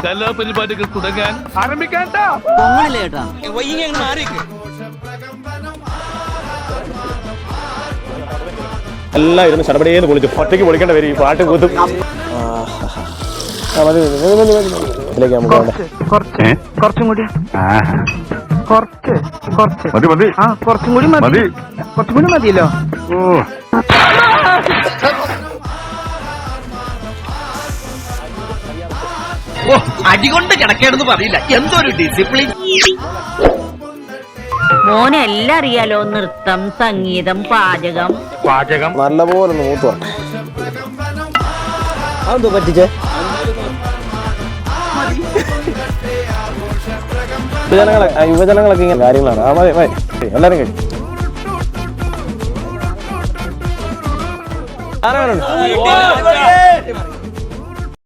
കലാപരിപാടികൾ തുടങ്ങാൻ ആരംഭിക്കാൻ എല്ലാം ഇരുന്ന് ചടപടിയെന്ന് പൊളിച്ചു. ഒറ്റയ്ക്ക് പൊളിക്കേണ്ട വരും ഈ പാട്ട് കൂത്തും. കുറച്ചും കൂടി കുറച്ചും കൂടി മതിയല്ലോ. അടികൊണ്ട് കിടക്കേണ്ടെന്ന് പറയില്ല. എന്തൊരു ഡിസിപ്ലിൻ. മോനെ എല്ലാം അറിയാലോ. നൃത്തം, സംഗീതം, പാചകം നല്ലപോലെ മൂത്തു അതെന്തോ പറ്റിച്ചേ. യുവജനങ്ങളൊക്കെ ഇങ്ങനെ കാര്യങ്ങളാണ്. ആ മതി മതി എല്ലാരും കഴിയും. ആരാണ്